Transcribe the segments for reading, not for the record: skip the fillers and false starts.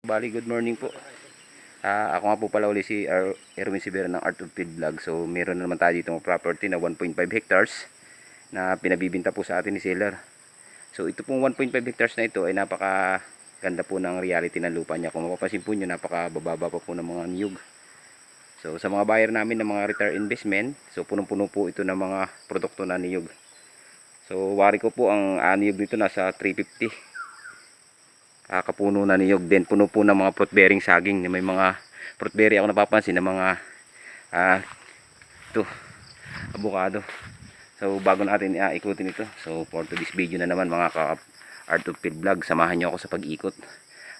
Bali, good morning po. Ako nga po pala uli si Erwin Sivera ng Art of Field Vlog. So, meron na naman tayo dito ng property na 1.5 hectares na pinabibinta po sa atin ni seller. So, ito pong 1.5 hectares na ito ay napaka ganda po ng reality ng lupa niya. Kung mapapansin po nyo, napaka bababa pa po ng mga niyog. So, sa mga buyer namin ng mga retail investment, so punong-puno po ito ng mga produkto na niyog. So, wari ko po ang niyog dito nasa 350. Kapuno na niyog, din puno po ng mga fruit bearing saging. May mga fruit bearing ako napapansin na mga ito, avocado. So bago natin ikutin ito, so for today's video na naman mga Art of Field Vlog, samahan nyo ako sa pag-ikot.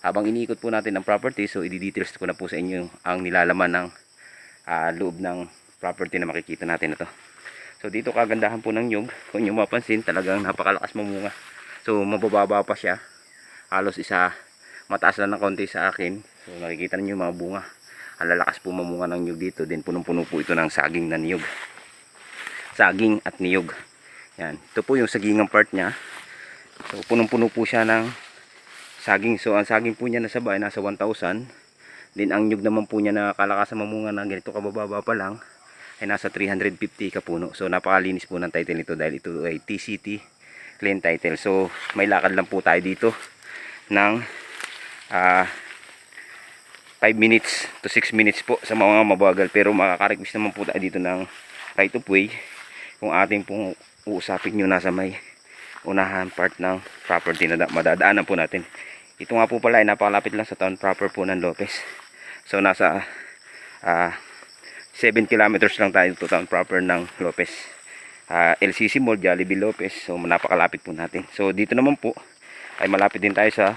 Habang iniikot po natin ang property, so i-details ko na po sa inyo ang nilalaman ng loob ng property na makikita natin ito. So dito kagandahan po ng niyog, kung nyo mapansin talagang napakalakas mamunga. So mabababa pa siya, halos mataas lang ng konti sa akin. So nakikita niyo yung mga bunga, ang lalakas po mamunga ng niyog dito. Then punong-puno po ito ng saging na niyog, saging at niyog. Yan, ito po yung sagingang part nya. So punong-puno po siya ng saging. So ang saging po niya nasa bahay nasa 1,000. Then ang niyog naman po niya na kalakasan mamunga na ganito kabababa pa lang ay nasa 350 kapuno. So napakalinis po ng title nito dahil ito ay TCT clean title. So may lakad lang po tayo dito ng 5 minutes to 6 minutes po sa mga mabagal, pero makaka-request naman po tayo dito ng right of way kung ating pong uusapin nyo nasa may unahan part ng property na madadaanan po natin. Ito nga po pala ay napakalapit lang sa town proper po ng Lopez. So nasa 7 kilometers lang tayo to town proper ng Lopez. LCC Mall, Jollibee Lopez. So napakalapit po natin. So dito naman po ay malapit din tayo sa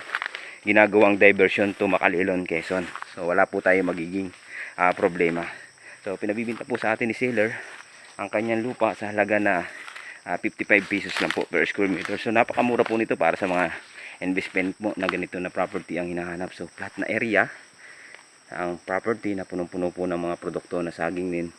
ginagawang diversion to Makalilon, Quezon. So wala po tayo magiging problema. So pinabibinta po sa atin ni seller ang kanyang lupa sa halaga na 55 pesos lang po per square meter. So napakamura po nito para sa mga investment mo na ganito na property ang hinahanap. So flat na area ang property na punong-puno po ng mga produkto na saging din.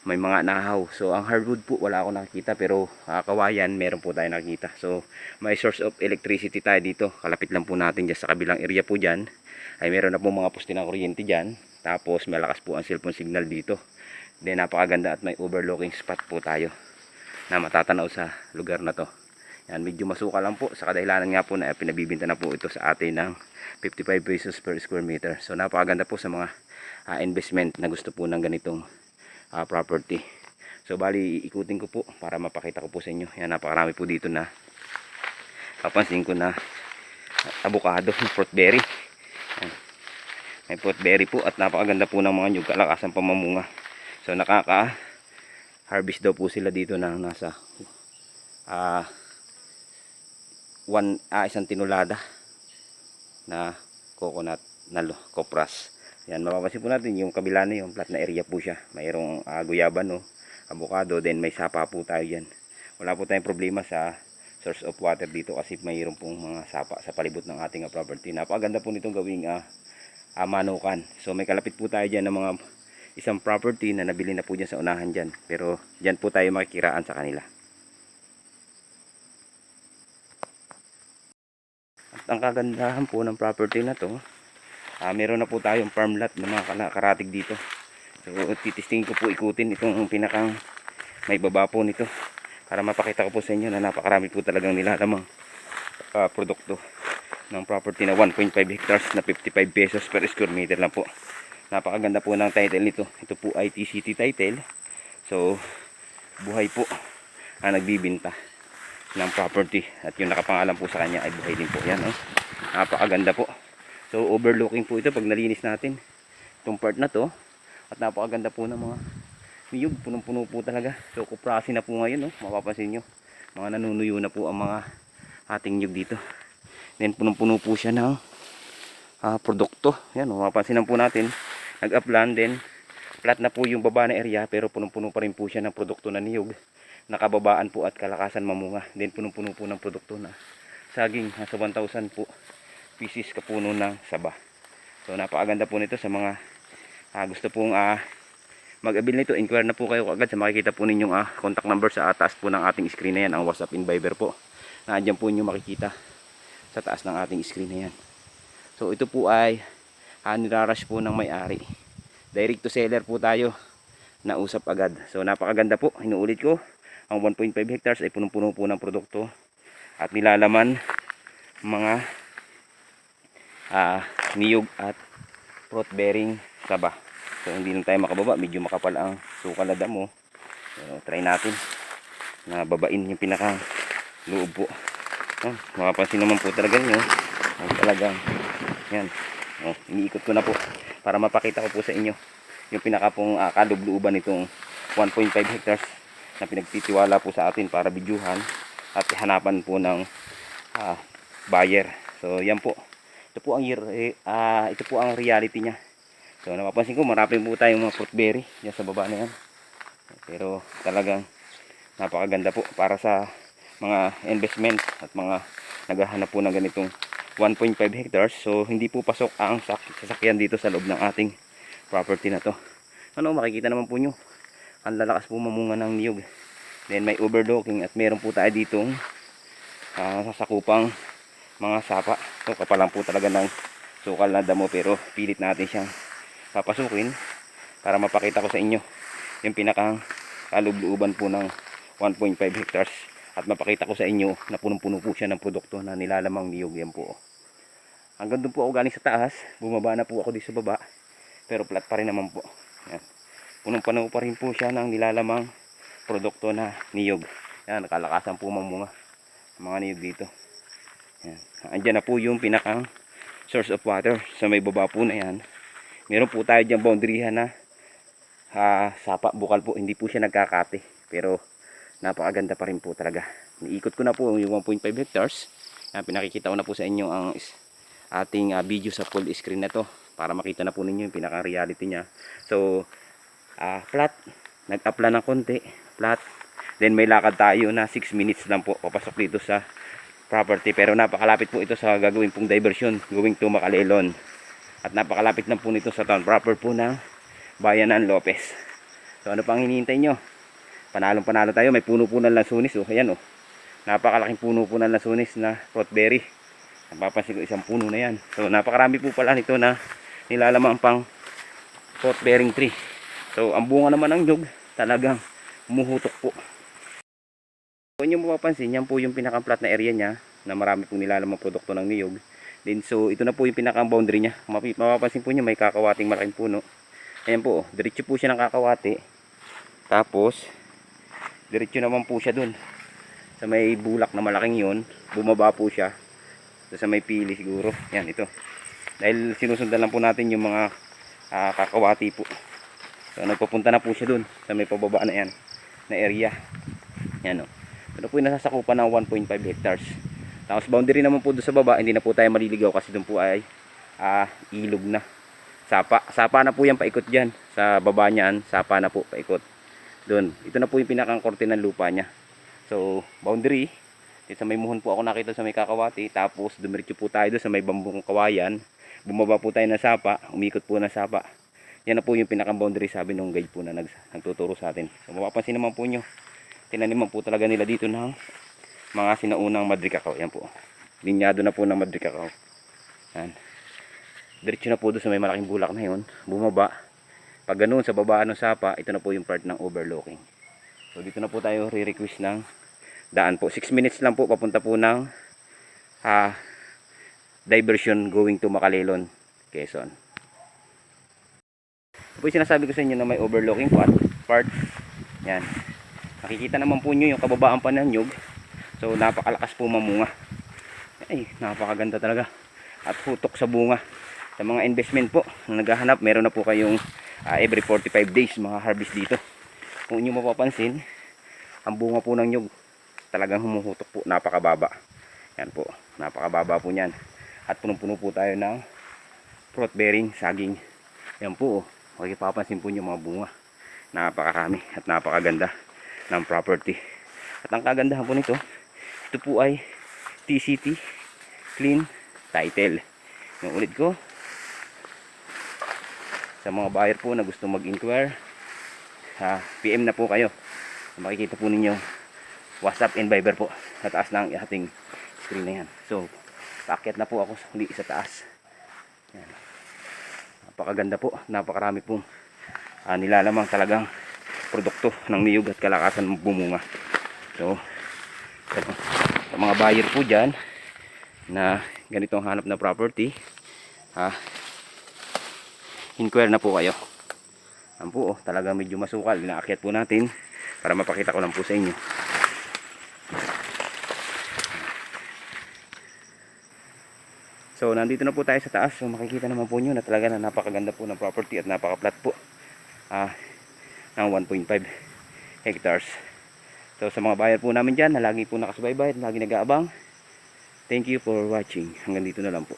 May mga nahaw. So ang hardwood po wala ako nakikita, pero kawayan meron po tayo nakikita. So may source of electricity tayo dito. Kalapit lang po natin dyan sa kabilang area po dyan. Ay meron na po mga poste ng kuryente dyan. Tapos malakas po ang cellphone signal dito. Then napakaganda at may overlooking spot po tayo na matatanaw sa lugar na to. Yan, medyo masuka lang po sa kadahilanan nga po na pinabibinta na po ito sa atin ng 55 pesos per square meter. So napakaganda po sa mga investment na gusto po ng ganitong property. So bali ikutin ko po para mapakita ko po sa inyo. Yan, napakarami po dito na papansin ko na avocado na fruit berry. Yan, may fruit berry po at napakaganda po ng mga nyug, kalakasan pamamunga. So nakaka harvest daw po sila dito ng nasa isang tinulada na coconut na kopras. Yan, mapapansin po natin yung kabila na yung flat na area po siya. Mayroong guyabano, avocado, then may sapa po tayo dyan. Wala po tayong problema sa source of water dito kasi mayroong pong mga sapa sa palibot ng ating property. Napakaganda po nitong gawing manukan. So may kalapit po tayo dyan ng mga isang property na nabili na po dyan sa unahan dyan. Pero dyan po tayo makikiraan sa kanila. At ang kagandahan po ng property na to, meron na po tayong farm lot ng mga karatig dito. So titistingin ko po, ikutin itong pinakang may baba po nito para mapakita ko po sa inyo na napakarami po talagang nilalamang produkto ng property na 1.5 hectares na 55 pesos per square meter lang po. Napakaganda po ng title nito. Ito po ay TCT title. So buhay po ang nagbibinta ng property at yung nakapangalan po sa kanya ay buhay din po. Yan, napakaganda po. So overlooking po ito pag nalinis natin itong part na to. At napakaganda po ng mga niyog, punong-puno po talaga. So kuprasi na po ngayon, mapapansin nyo, mga nanunuyo na po ang mga ating niyog dito. Then punong-puno po siya ng produkto. Yan, mapapansin na po natin, nag-upland din, flat na po yung baba na area, pero punong-puno pa rin po siya ng produkto na niyog, nakababaan po at kalakasan mamunga. Then punong-puno po ng produkto na saging, nasa 1,000 po pieces kapuno ng saba. So napakaganda po nito sa mga gusto pong mag-abil nito. Inquire na po kayo agad sa makikita po ninyong contact number sa taas po ng ating screen na yan, ang WhatsApp and Viber po. Nandiyan po inyo makikita sa taas ng ating screen na yan. So ito po ay nirarush po ng may-ari. Direct to seller po tayo, nausap agad. So napakaganda po, inuulit ko, ang 1.5 hectares ay punong-puno po ng produkto at nilalaman mga niyog at fruit bearing saba. So hindi lang tayo makababa, medyo makapal ang sukal na damo. So, try natin na babain yung pinaka loob po. Makapansin naman po talaga nyo ang talagang yan. Iniikot ko na po para mapakita ko po sa inyo yung pinaka pong kaloob-looban nitong 1.5 hectares na pinagtitiwala po sa atin para bidyuhan at hanapan po ng buyer. So yan po. Ito po ang reality niya. So napapansin ko marami po tayong mga fruit berry diyan sa baba na yan. Pero talagang napakaganda po para sa mga investment at mga naghahanap po ng ganitong 1.5 hectares. So hindi po pasok ang sasakyan dito sa loob ng ating property na to. Makikita naman po nyo ang lalakas po mamunga ng niyog. Then may overlooking at meron po tayo ditong sasakupang mga sapa. So kapalang po talaga ng sukal na damo, pero pilit natin siyang papasukin para mapakita ko sa inyo yung pinakang kaloob-looban po ng 1.5 hectares at mapakita ko sa inyo na punong-puno po siya ng produkto na nilalamang niyog. Yan po. Hanggang doon po ako galing sa taas, bumaba na po ako dito sa baba, pero flat pa rin naman po. Yan. Punong-puno pa rin po siya ng nilalamang produkto na niyog. Yan, nakalakasan po mamunga mga niyog dito. Yan. Andyan na po yung pinakang source of water sa may baba po na yan. Meron po tayo dyan boundaryhan na sapa, bukal po, hindi po siya nagkakate, pero napakaganda pa rin po talaga. Niikot ko na po yung 1.5 hectares. Yan, pinakikita ko na po sa inyo ang ating video sa full screen na to para makita na po ninyo yung pinaka reality nya. So flat, nag-upla ng konti, flat, then may lakad tayo na 6 minutes lang po papasok dito sa property, pero napakalapit po ito sa gagawin pong diversion going to Macalelon, at napakalapit na po nito sa town proper po ng Bayanan Lopez. So ano pang hinihintay nyo? Panalong panalo tayo. May puno po ng lansunis. Ayan napakalaking puno po ng lansunis na fruit berry. Napapansin ko isang puno na yan. So napakarami po pala nito na nilalamang pang fruit bearing tree. So ang bunga naman ng nyug talagang umuhutok po. Kung nyo mapapansin, yan po yung pinaka-flat na area niya na marami pong nilalamang produkto ng niyog. Then so ito na po yung pinaka-boundary niya. Mapapansin po nyo may kakawating malaking puno. Ayan po, diretso po siya ng kakawati. Tapos diretso naman po siya dun sa may bulak na malaking yun. Bumaba po siya sa may pili siguro. Yan, ito. Dahil sinusundan lang po natin yung mga kakawati po. So nagpapunta na po siya dun sa may pababa na yan na area. Yan ito po yung nasasakupan ng 1.5 hectares. Tapos boundary naman po doon sa baba, hindi na po tayo maliligaw kasi doon po ay ilog na. Sapa na po yan paikot dyan. Sa baba niyan, sapa na po paikot. Doon, ito na po yung pinakang korte ng lupa niya. So boundary, sa may muhon po ako nakita sa may kakawati. Tapos dumiretso po tayo doon sa may bambong kawayan. Bumaba po tayo ng sapa, umikot po ng sapa. Yan na po yung pinakang boundary, sabi nung guide po na nagtuturo sa atin. So mapapansin naman po nyo, tinaniman po talaga nila dito ng mga sinaunang madrikakaw. Yan po, linyado na po ng madrikakaw. Yan, diretso na po doon sa may malaking bulak na yun. Bumaba, pag ganoon sa baba ng sapa, ito na po yung part ng overlooking. So dito na po tayo re-request ng daan po. 6 minutes lang po papunta po ng diversion going to Macalelon, Quezon. Ito po yung sinasabi ko sa inyo na may overlooking part. Yan, nakikita naman po nyo yung kababaan pa ng nyug. So napakalakas po mamunga. Ay, napakaganda talaga. At hutok sa bunga. Sa mga investment po na naghahanap, meron na po kayong every 45 days mga harvest dito. Kung nyo mapapansin, ang bunga po ng nyug talagang humuhutok po, napakababa. Yan po, napakababa po nyan. At punong-puno po tayo ng fruit bearing saging. Yan po, mapapansin po nyo mga bunga. Napakarami at napakaganda ng property. At ang kagandahan po nito, ito po ay TCT Clean Title. Yung ulit ko, sa mga buyer po na gusto mag-inquire, PM na po kayo. Makikita po ninyo WhatsApp and Viber po sa taas ng ating screen na yan. So paakyat na po ako uli sa taas. Yan. napakaganda po, napakarami pong nilalamang talagang produkto ng niyog at kalakasan bumunga. So sa mga buyer po dyan na ganito ang hanap na property, inquire na po kayo. Yan po, talaga medyo masukal, inaakyat po natin para mapakita ko lang po sa inyo. So nandito na po tayo sa taas. So makikita naman po nyo na talaga na napakaganda po ng property at napaka-flat po ng 1.5 hectares. So sa mga buyer po namin dyan na lagi po nakasubaybay at lagi nag-aabang, thank you for watching. Hanggang dito na lang po.